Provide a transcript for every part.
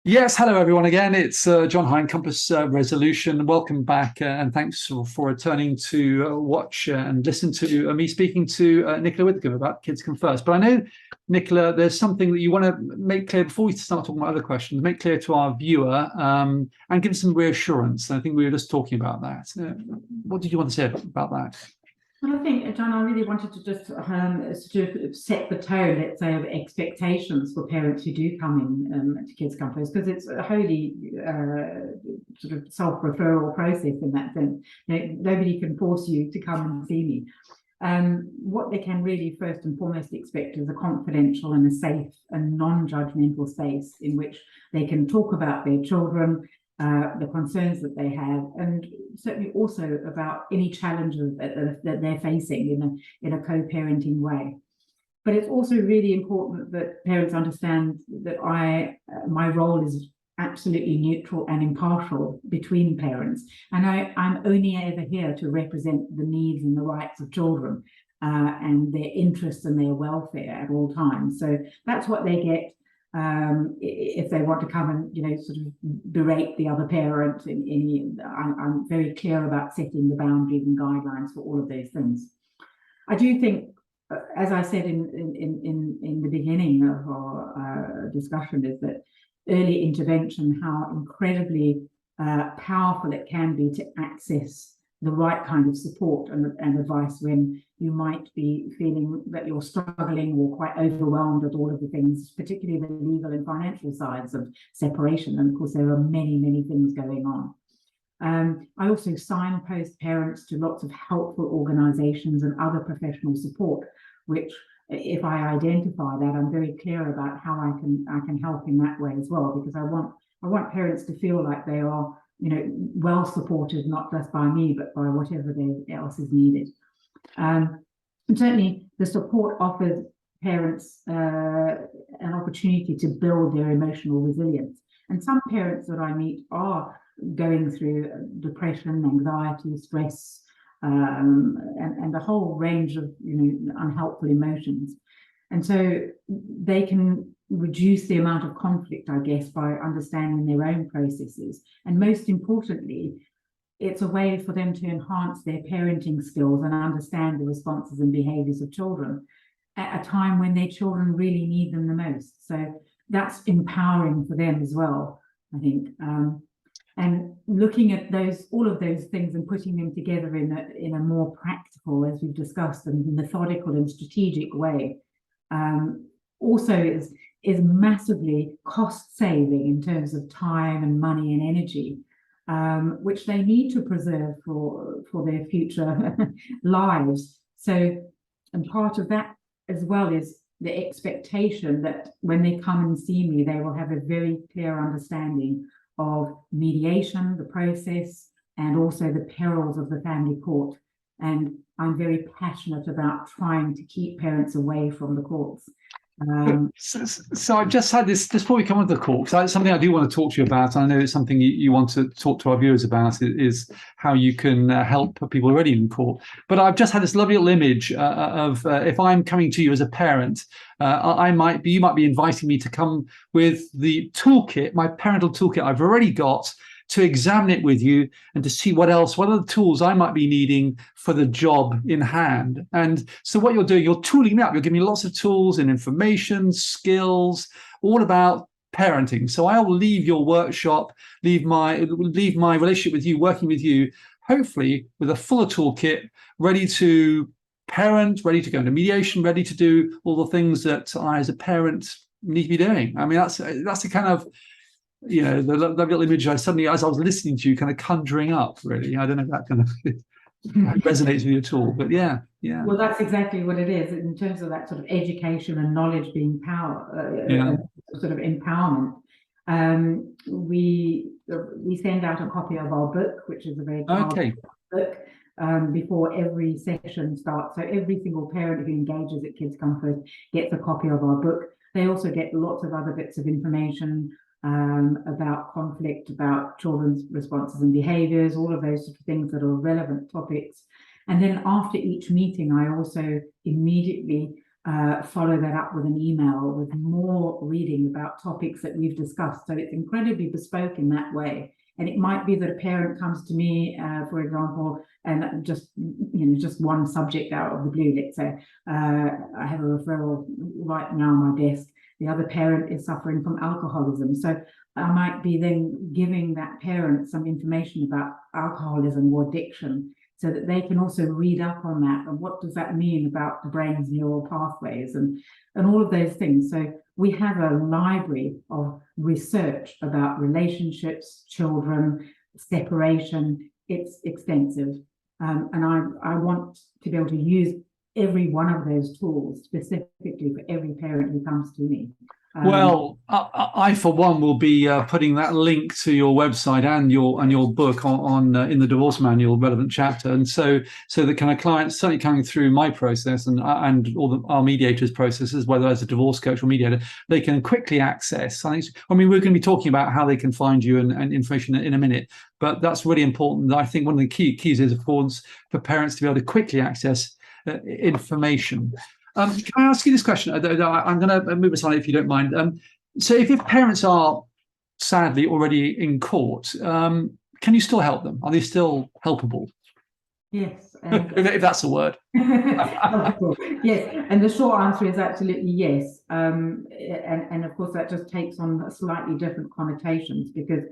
Yes, hello everyone again. It's John Hine, Compass Resolution. Welcome back, and thanks for returning to watch and listen to me speaking to Nicola Withycombe about Kids Come First. But I know, Nicola, there's something that you want to make clear before we start talking about other questions, make clear to our viewer and give some reassurance. I think we were just talking about that. What did you want to say about that? Well, I think, John, I really wanted to just sort of set the tone, let's say, of expectations for parents who do come in to Kids Come First, because it's a wholly sort of self-referral process in that sense. Nobody can force you to come and see me. What they can really first and foremost expect is a confidential and a safe and non-judgmental space in which they can talk about their children, the concerns that they have, and certainly also about any challenges that they're facing in a co-parenting way. But it's also really important that parents understand that my role is absolutely neutral and impartial between parents, and I'm only ever here to represent the needs and the rights of children and their interests and their welfare at all times. So that's what they get. If they want to come and sort of berate the other parent, I'm very clear about setting the boundaries and guidelines for all of those things. I do think, as I said in the beginning of our discussion, is that early intervention, how incredibly powerful it can be to access the right kind of support and advice when you might be feeling that you're struggling or quite overwhelmed with all of the things, particularly the legal and financial sides of separation. And of course, there are many, many things going on. I also signpost parents to lots of helpful organizations and other professional support, which, if I identify that, I'm very clear about how I can help in that way as well, because I want parents to feel like they are well supported, not just by me, but by whatever else is needed. And certainly the support offers parents an opportunity to build their emotional resilience. And some parents that I meet are going through depression, anxiety, stress, and a whole range of unhelpful emotions. And so they can reduce the amount of conflict, I guess, by understanding their own processes. And most importantly, it's a way for them to enhance their parenting skills and understand the responses and behaviors of children at a time when their children really need them the most. So that's empowering for them as well, I think. And looking at all of those things and putting them together in a more practical, as we've discussed, and methodical and strategic way, also is massively cost saving in terms of time and money and energy, which they need to preserve for their future lives. So, and part of that as well is the expectation that when they come and see me, they will have a very clear understanding of mediation, the process, and also the perils of the family court. And I'm very passionate about trying to keep parents away from the courts. So I've just had this before we come on to the court, because it's something I do want to talk to you about. I know it's something you want to talk to our viewers about, is how you can help people already in court. But I've just had this lovely little image of if I'm coming to you as a parent, you might be inviting me to come with the toolkit, my parental toolkit I've already got, to examine it with you and to see what are the tools I might be needing for the job in hand. And so what you're doing, you're tooling me up. You're giving me lots of tools and information, skills, all about parenting. So I'll leave your workshop, leave my relationship with you, working with you, hopefully with a fuller toolkit, ready to parent, ready to go into mediation, ready to do all the things that I as a parent need to be doing. I mean, that's the kind of the little image I suddenly, as I was listening to you, kind of conjuring up, really. I don't know if that kind of resonates with you at all, but yeah. Well, that's exactly what it is in terms of that sort of education and knowledge being power, sort of empowerment. We send out a copy of our book, which is a very powerful book, before every session starts. So every single parent who engages at Kids Come First gets a copy of our book. They also get lots of other bits of information about conflict, about children's responses and behaviors, all of those sort of things that are relevant topics. And then after each meeting, I also immediately follow that up with an email with more reading about topics that we've discussed. So it's incredibly bespoke in that way. And it might be that a parent comes to me, for example, and just one subject out of the blue. Let's say I have a referral right now on my desk. The other parent is suffering from alcoholism. So I might be then giving that parent some information about alcoholism or addiction, so that they can also read up on that and what does that mean about the brain's neural pathways and all of those things. So we have a library of research about relationships, children, separation. It's extensive. And I want to be able to use every one of those tools specifically for every parent who comes to me. Well, I for one will be putting that link to your website and your book on in the divorce manual relevant chapter, and so the kind of clients certainly coming through my process and all our mediators' processes, whether as a divorce coach or mediator, they can quickly access. I mean, we're going to be talking about how they can find you and information in a minute, but that's really important. I think one of the keys is, of course, for parents to be able to quickly access information. Can I ask you this question? I'm going to move aside if you don't mind. So if parents are sadly already in court, can you still help them? Are they still helpable? Yes. If that's a word. Yes. And the short answer is absolutely yes. And of course, that just takes on slightly different connotations, because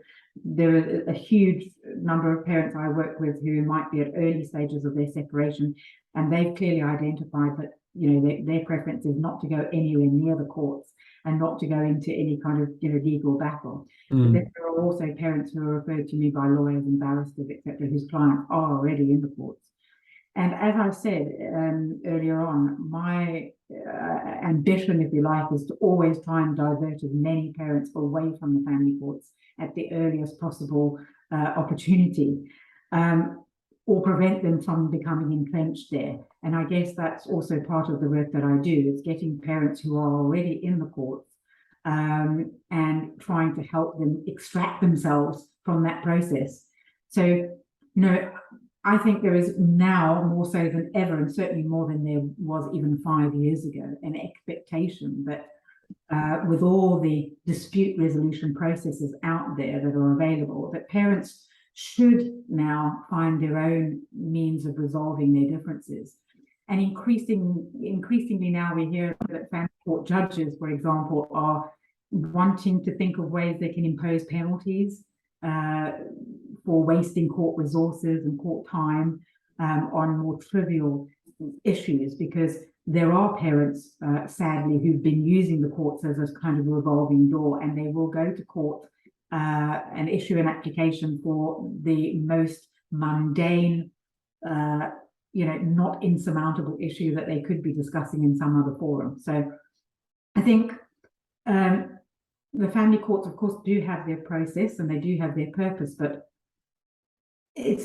there are a huge number of parents I work with who might be at early stages of their separation, and they've clearly identified that their preference is not to go anywhere near the courts and not to go into any kind of legal battle. But then there are also parents who are referred to me by lawyers and barristers, etc., whose clients are already in the courts. And as I said earlier on, my ambition, if you like, is to always try and divert as many parents away from the family courts at the earliest possible opportunity, or prevent them from becoming entrenched there. And I guess that's also part of the work that I do, is getting parents who are already in the courts and trying to help them extract themselves from that process. So, I think there is now more so than ever, and certainly more than there was even 5 years ago, an expectation that with all the dispute resolution processes out there that are available, that parents should now find their own means of resolving their differences. And increasingly now we hear that family court judges, for example, are wanting to think of ways they can impose penalties for wasting court resources and court time on more trivial issues, because there are parents, sadly, who've been using the courts as a kind of revolving door, and they will go to court and issue an application for the most mundane, not insurmountable issue that they could be discussing in some other forum. So I think the family courts, of course, do have their process and they do have their purpose, but it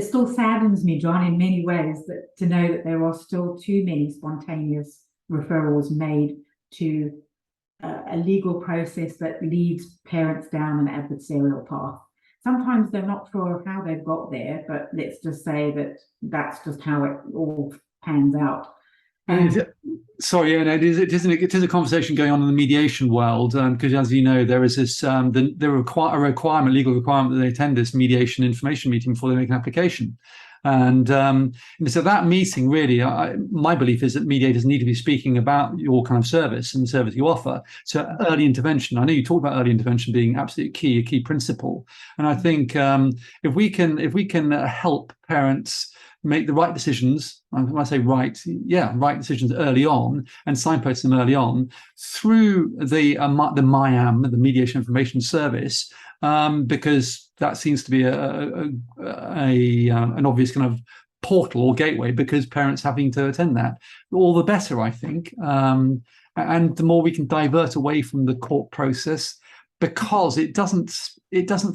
still saddens me, John, in many ways, to know that there are still too many spontaneous referrals made to a legal process that leads parents down an adversarial path. Sometimes they're not sure how they've got there, but let's just say that that's just how it all pans out. Sorry, it is a conversation going on in the mediation world, because as you know, there is this a legal requirement that they attend this mediation information meeting before they make an application. And so that meeting, really, my belief is that mediators need to be speaking about your kind of service and the service you offer. So early intervention, I know you talk about early intervention being absolutely a key principle. And I think if we can help parents make the right decisions, when I say right decisions early on, and signpost them early on through the MIAM, the Mediation Information Service, because that seems to be an obvious kind of portal or gateway, because parents having to attend that, all the better, I think. And the more we can divert away from the court process, because it doesn't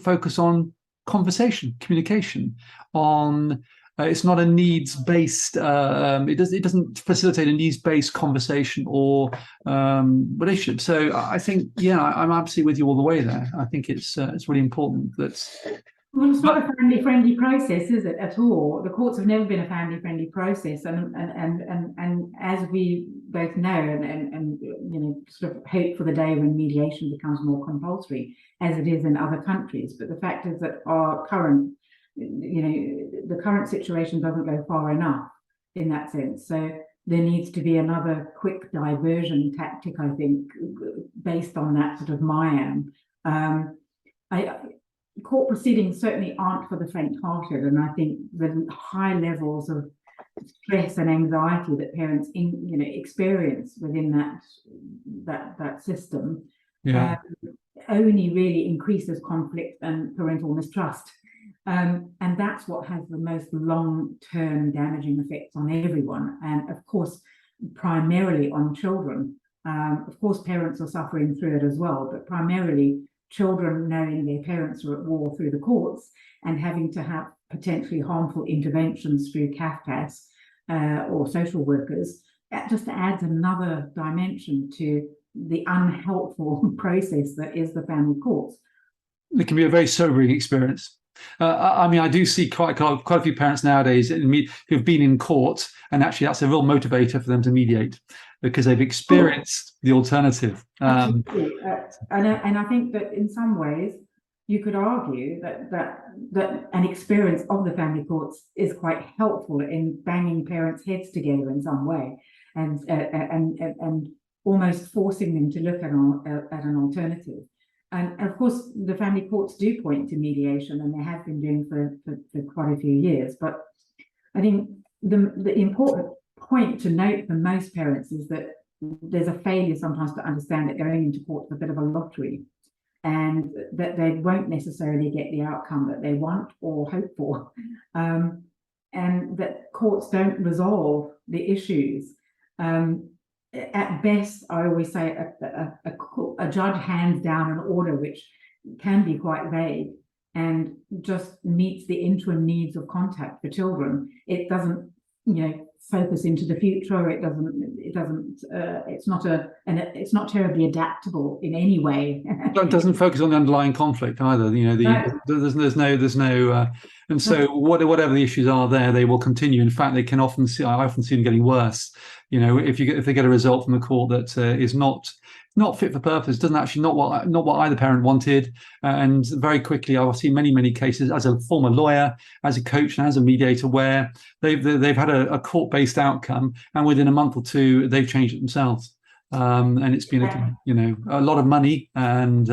focus on conversation, communication, on it's not a needs-based. It doesn't facilitate a needs-based conversation or relationship. So I think, I'm absolutely with you all the way there. I think it's really important that. Well, it's not a family-friendly process, is it, at all? The courts have never been a family-friendly process, and as we both know and sort of hope for the day when mediation becomes more compulsory, as it is in other countries. But the fact is that our current, the current situation doesn't go far enough in that sense. So there needs to be another quick diversion tactic, I think, based on that sort of MIAM. Court proceedings certainly aren't for the faint-hearted, and I think the high levels of stress and anxiety that parents experience within that system only really increases conflict and parental mistrust, and that's what has the most long-term damaging effects on everyone, and of course primarily on children. Of course parents are suffering through it as well, but primarily children knowing their parents are at war through the courts and having to have potentially harmful interventions through CAFCAS or social workers. That just adds another dimension to the unhelpful process that is the family courts. It can be a very sobering experience. I mean, I do see quite a few parents nowadays who've been in court, and actually that's a real motivator for them to mediate because they've experienced the alternative. And I think that in some ways you could argue that an experience of the family courts is quite helpful in banging parents' heads together in some way, and almost forcing them to look at an alternative. And of course, the family courts do point to mediation, and they have been doing for quite a few years. But I think the important point to note for most parents is that there's a failure sometimes to understand that going into court is a bit of a lottery, and that they won't necessarily get the outcome that they want or hope for, and that courts don't resolve the issues. At best, I always say a judge hands down an order which can be quite vague and just meets the interim needs of contact for children. It doesn't, focus into the future. It's not terribly adaptable in any way. It doesn't focus on the underlying conflict either. There's no, and so whatever the issues are there, they will continue. In fact, they can often see. I often see them getting worse. If they get a result from the court that is not fit for purpose, doesn't actually not what either parent wanted, and very quickly I've seen many cases as a former lawyer, as a coach, and as a mediator where they've had a court-based outcome, and within a month or two they've changed it themselves, and it's been a lot of money and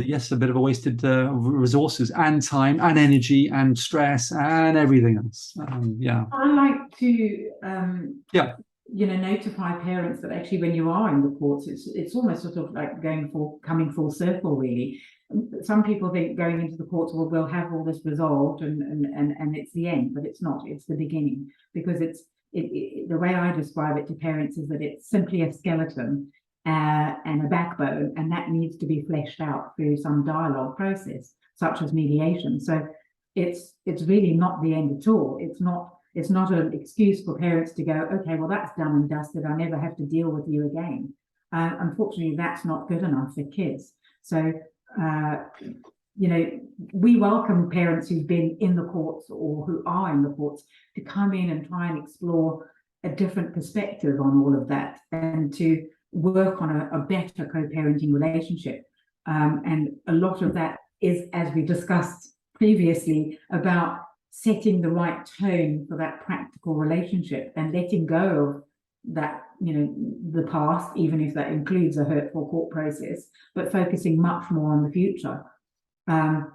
yes, a bit of a wasted resources and time and energy and stress and everything else. I like to notify parents that actually when you are in the courts, it's almost sort of like coming full circle, really. Some people think going into the courts, well, we'll have all this resolved and it's the end, but it's not. It's the beginning, because the way I describe it to parents is that it's simply a skeleton and a backbone, and that needs to be fleshed out through some dialogue process, such as mediation. So it's really not the end at all. It's not an excuse for parents to go, okay, well, that's done and dusted. I never have to deal with you again. Unfortunately, that's not good enough for kids. So, we welcome parents who've been in the courts or who are in the courts to come in and try and explore a different perspective on all of that and to work on a better co-parenting relationship. And a lot of that is, as we discussed previously, about setting the right tone for that practical relationship and letting go of that, the past, even if that includes a hurtful court process, but focusing much more on the future. And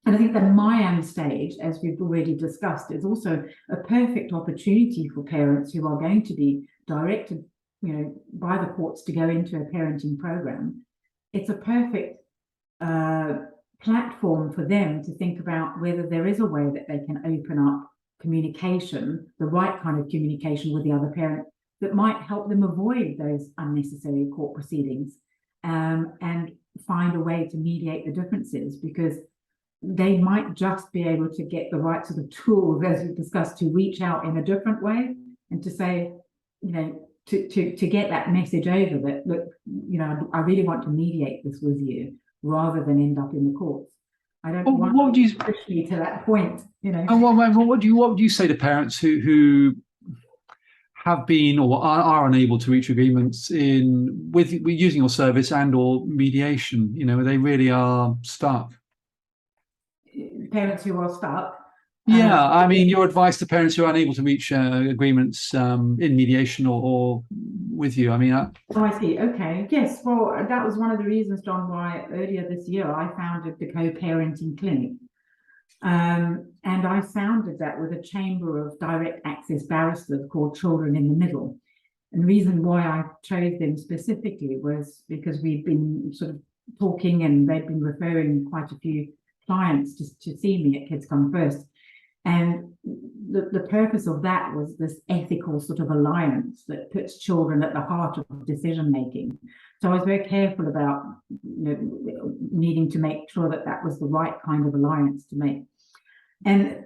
I think the MIAM stage, as we've already discussed, is also a perfect opportunity for parents who are going to be directed, by the courts to go into a parenting program. It's a perfect platform for them to think about whether there is a way that they can open up communication, the right kind of communication with the other parent that might help them avoid those unnecessary court proceedings, and find a way to mediate the differences, because they might just be able to get the right sort of tools, as we discussed, to reach out in a different way and to say, to get that message over that, look, I really want to mediate this with you, rather than end up in the courts. I don't want to push me to that point, And what would you say to parents who have been or are unable to reach agreements with using your service and or mediation? You know, they really are stuck. Parents who are stuck. Yeah, I mean, your advice to parents who are unable to reach agreements in mediation or with you. I mean, Oh, I see. Okay. Yes. Well, that was one of the reasons, John, why earlier this year I founded the co-parenting clinic. And I founded that with a chamber of direct access barristers called Children in the Middle. And the reason why I chose them specifically was because we've been sort of talking and they've been referring quite a few clients to see me at Kids Come First. And the purpose of that was this ethical sort of alliance that puts children at the heart of decision making. So I was very careful about needing to make sure that that was the right kind of alliance to make. And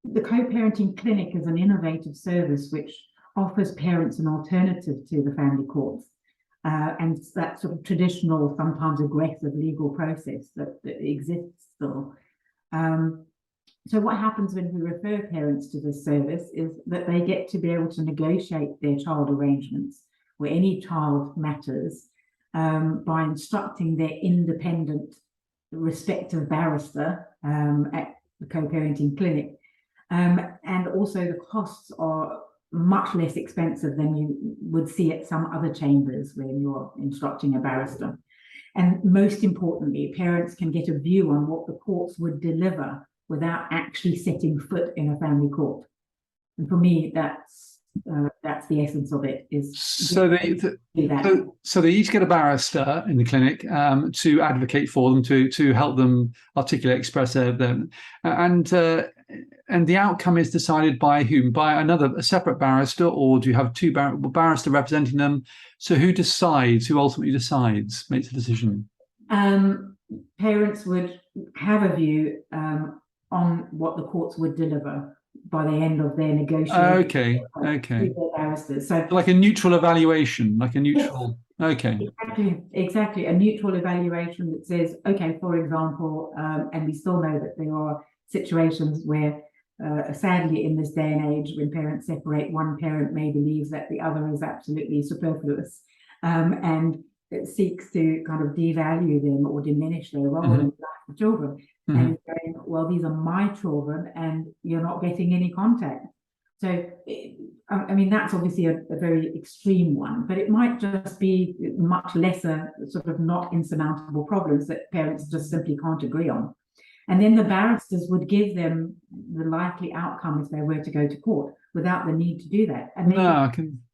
the co-parenting clinic is an innovative service which offers parents an alternative to the family courts. And that sort of traditional, sometimes aggressive legal process that exists still. So what happens when we refer parents to this service is that they get to be able to negotiate their child arrangements where any child matters by instructing their independent respective barrister at the co-parenting clinic. And also the costs are much less expensive than you would see at some other chambers when you're instructing a barrister. And most importantly, parents can get a view on what the courts would deliver without actually setting foot in a family court. And for me, that's the essence of it. Is so they each get a barrister in the clinic to advocate for them, to help them articulate, express them, and the outcome is decided by whom? By a separate barrister, or do you have two barrister representing them? So who decides? Who ultimately decides? Makes a decision. Parents would have a view on what the courts would deliver by the end of their negotiation. Okay. Barristers. So like a neutral evaluation, like a neutral. Yes. Okay. Exactly. A neutral evaluation that says, okay, for example, and we still know that there are situations where, sadly, in this day and age, when parents separate, one parent may believe that the other is absolutely superfluous, and it seeks to kind of devalue them or diminish their role in the life of children. And saying, well, these are my children and you're not getting any contact. So, I mean, that's obviously a very extreme one, but it might just be much lesser, sort of not insurmountable problems that parents just simply can't agree on. And then the barristers would give them the likely outcome if they were to go to court without the need to do that. And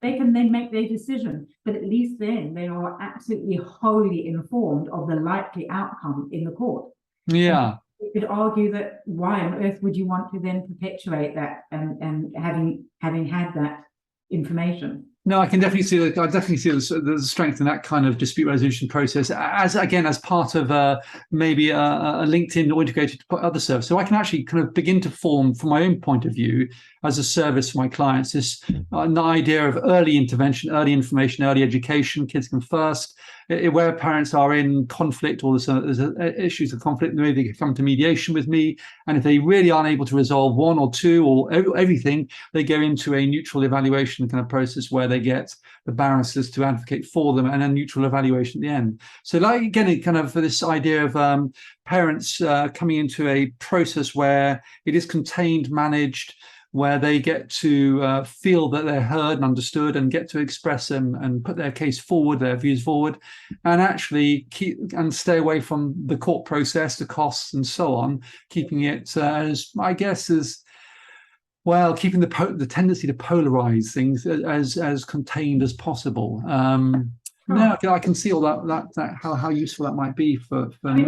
they can then make their decision, but at least then they are absolutely wholly informed of the likely outcome in the court. Yeah. You could argue that why on earth would you want to then perpetuate that and having had that information? No, I can definitely see that. I definitely see the strength in that kind of dispute resolution process as part of maybe a LinkedIn or integrated other service. So I can actually kind of begin to form, from my own point of view, as a service for my clients, this an idea of early intervention, early information, early education. Kids Come First, where parents are in conflict or there's issues of conflict, maybe they come to mediation with me, and if they really aren't able to resolve one or two or everything, they go into a neutral evaluation kind of process where they get the barristers to advocate for them and a neutral evaluation at the end. So like, again, kind of this idea of parents coming into a process where it is contained, managed, where they get to feel that they're heard and understood and get to express them and put their case forward, their views forward, and actually keep and stay away from the court process, the costs and so on, keeping it as, I guess, as well, keeping the tendency to polarize things as contained as possible. No, I can see all that how useful that might be for many.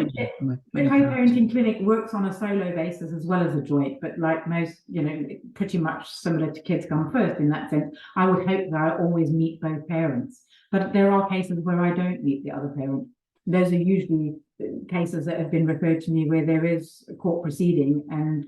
The co-parenting clinic works on a solo basis as well as a joint, but like most, pretty much similar to Kids Come First in that sense. I would hope that I always meet both parents, but there are cases where I don't meet the other parent. Those are usually cases that have been referred to me where there is a court proceeding, and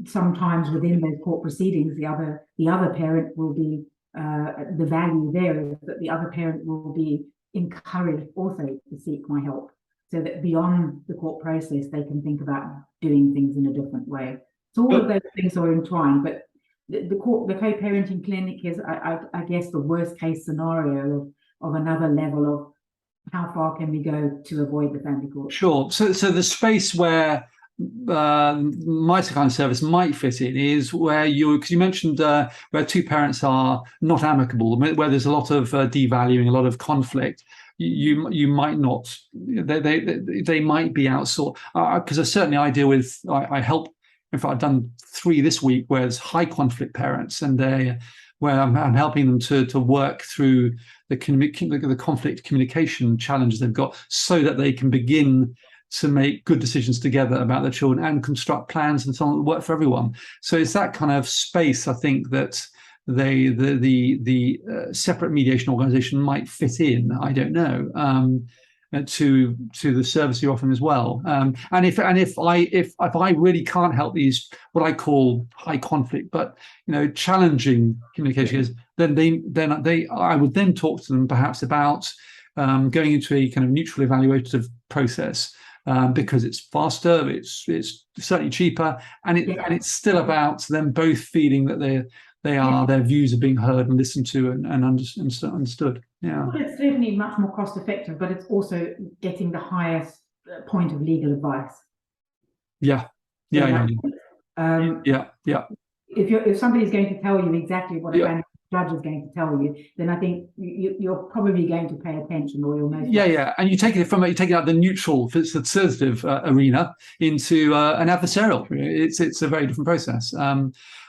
sometimes within those court proceedings, the other parent will be. The value there is that the other parent will be encouraged also to seek my help, so that beyond the court process, they can think about doing things in a different way. So all of those things are entwined, but the co-parenting clinic is, I guess, the worst case scenario of another level of how far can we go to avoid the family court. Sure. So the space where my kind of service might fit in is where because you mentioned where two parents are not amicable, where there's a lot of devaluing, a lot of conflict. You might not, they might be outsourced, because certainly I deal with, I help. In fact, I've done 3 this week where there's high conflict parents, and where I'm helping them to work through the conflict communication challenges they've got, so that they can begin to make good decisions together about their children and construct plans and so on that work for everyone. So it's that kind of space, I think, that the separate mediation organisation might fit in. I don't know. To the service you're offering as well, and if I really can't help these, what I call high conflict but challenging communications, then I would then talk to them perhaps about going into a kind of neutral evaluative process, because it's faster, it's certainly cheaper, and it's still about them both feeling that their views are being heard and listened to and understood. Yeah. Well, it's certainly much more cost effective, but it's also getting the highest point of legal advice. Yeah. If somebody's going to tell you exactly what a family judge is going to tell you, then I think you're probably going to pay attention, or you'll most and you take it out the neutral, assertive arena into an adversarial. It's a very different process,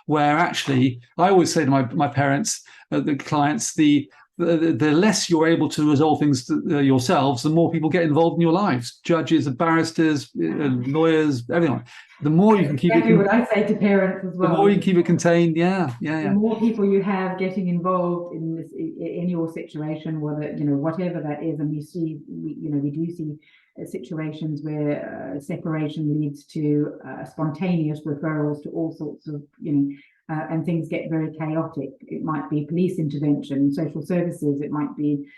where actually I always say to my parents, the clients, the less you're able to resolve things yourselves, the more people get involved in your lives. Judges, barristers, lawyers, everyone. The more you can keep it. What I say to parents as well. The more you keep it contained. Yeah. The more people you have getting involved in this, in your situation, whatever that is, and we do see situations where separation leads to spontaneous referrals to all sorts of and things get very chaotic. It might be police intervention, social services, it might be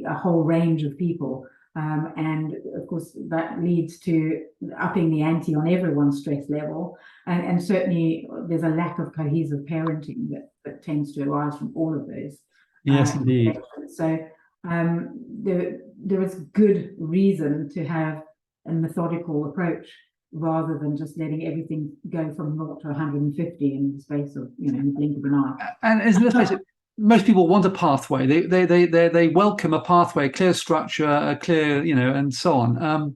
a whole range of people. And of course, that leads to upping the ante on everyone's stress level. And certainly there's a lack of cohesive parenting that tends to arise from all of those. Yes, indeed. So there is good reason to have a methodical approach, rather than just letting everything go from 0 to 150 in the space of in the blink of an eye. And let's face it, most people want a pathway. They welcome a pathway, a clear structure, a clear and so on.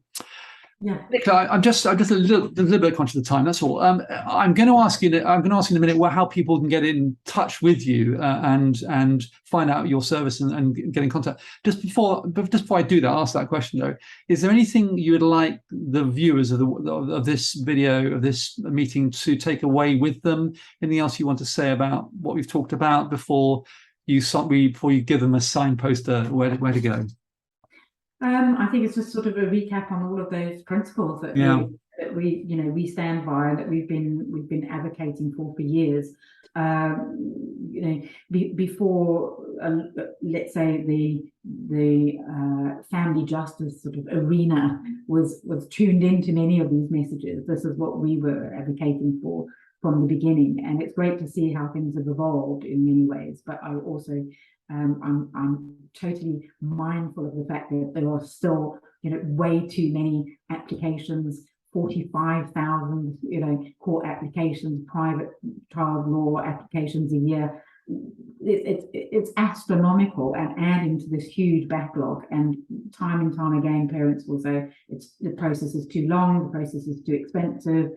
Nicola, I'm just a little bit conscious of the time. That's all. I'm going to ask you in a minute how people can get in touch with you and find out your service and get in contact. Just before I do that, ask that question though. Is there anything you would like the viewers of this video, of this meeting, to take away with them? Anything else you want to say about what we've talked about before you give them a signpost where to go? I think it's just sort of a recap on all of those principles that we stand by, that we've been advocating for years. Before let's say the family justice sort of arena was tuned into many of these messages, this is what we were advocating for from the beginning, and it's great to see how things have evolved in many ways. But I also I'm totally mindful of the fact that there are still way too many applications, 45,000 court applications, private child law applications a year. It's astronomical, and adding to this huge backlog. And time and time again, parents will say the process is too long, the process is too expensive,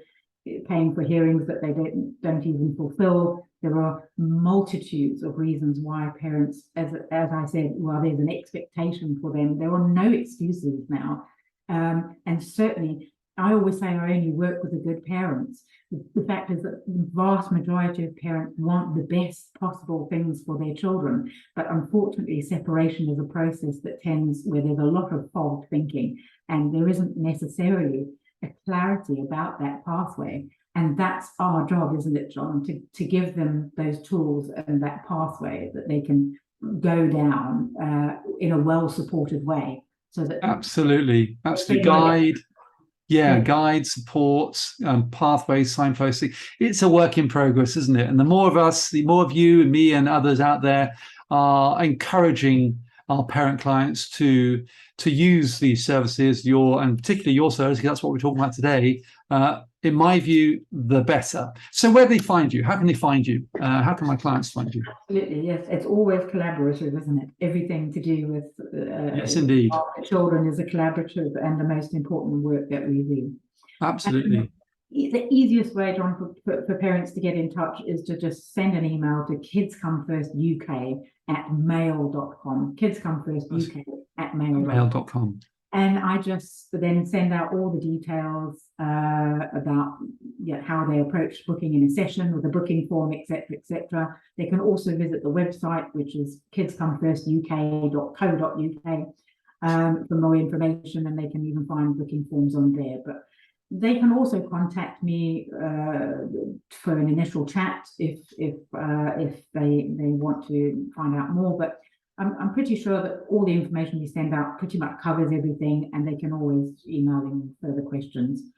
paying for hearings that they don't even fulfill. There are multitudes of reasons why parents, as I said, well, there's an expectation for them. There are no excuses now. And certainly, I always say I only work with the good parents. The fact is that the vast majority of parents want the best possible things for their children. But unfortunately, separation is a process that where there's a lot of fogged thinking, and there isn't necessarily a clarity about that pathway. And that's our job, isn't it, John, to give them those tools and that pathway that they can go down in a well-supported way, so that absolutely guide. Yeah, Yeah. guides, support, pathways, signposting. It's a work in progress, isn't it? And the more of us, the more of you and me and others out there are encouraging our parent clients to use these services, and particularly your service, because that's what we're talking about today. In my view, the better. So where do they find you? How can they find you? How can my clients find you? Absolutely, yes. It's always collaborative, isn't it? Everything to do with Yes, indeed. children is a collaborative and the most important work that we do. Absolutely. The easiest way, John, for parents to get in touch is to just send an email to kidscomefirstuk@mail.com. kidscomefirstuk@mail.com. Mail.com. And I just then send out all the details about how they approach booking in a session with a booking form, etc., etc. They can also visit the website, which is kidscomefirstuk.co.uk, for more information, and they can even find booking forms on there. But they can also contact me for an initial chat if they want to find out more. But I'm pretty sure that all the information we send out pretty much covers everything, and they can always email in further questions.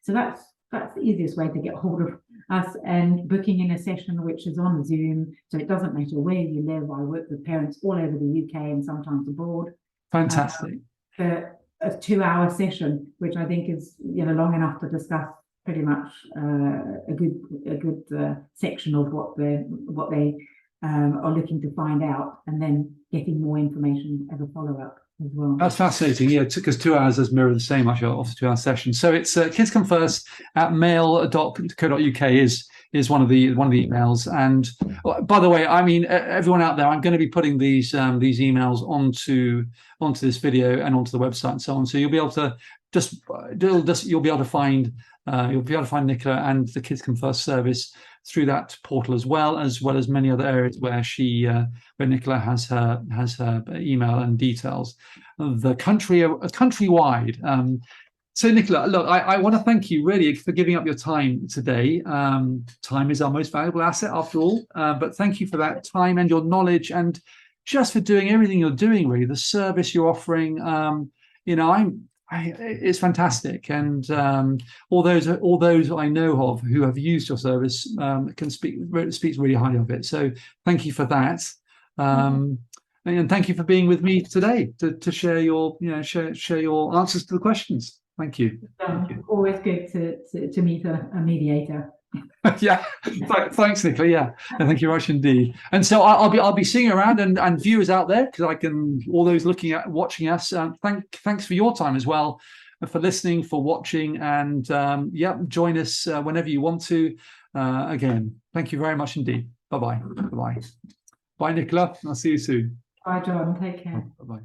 So that's the easiest way to get hold of us, and booking in a session which is on Zoom, so it doesn't matter where you live. I work with parents all over the UK and sometimes abroad. Fantastic. For a 2-hour session, which I think is long enough to discuss pretty much a good section of what they are looking to find out, and then getting more information as a follow-up as well. That's fascinating. Yeah, because 2 hours does mirror the same, actually, off the 2 hour session. So it's kidscomefirst@mail.co.uk is one of the emails. And by the way, I mean, everyone out there, I'm going to be putting these emails onto this video and onto the website and so on. So you'll be able to you'll be able to find Nicola and the Kids Come First service through that portal, as well as many other areas where Nicola has her email and details. The countrywide. So Nicola, look, I want to thank you really for giving up your time today. Time is our most valuable asset, after all. But thank you for that time and your knowledge, and just for doing everything you're doing. Really, the service you're offering. It's fantastic, and all those I know of who have used your service speaks really highly of it. So thank you for that, and thank you for being with me today to share your share your answers to the questions. Thank you. Thank you. Always good to meet a mediator. Yeah, thanks, Nicola. Yeah, thank you very much indeed. And so I'll be seeing you around, and viewers out there, because all those watching us. Thanks for your time as well, for listening, for watching, and join us whenever you want to. Again, thank you very much indeed. Bye bye. Bye bye. Bye, Nicola. I'll see you soon. Bye, John. Take care. Bye bye.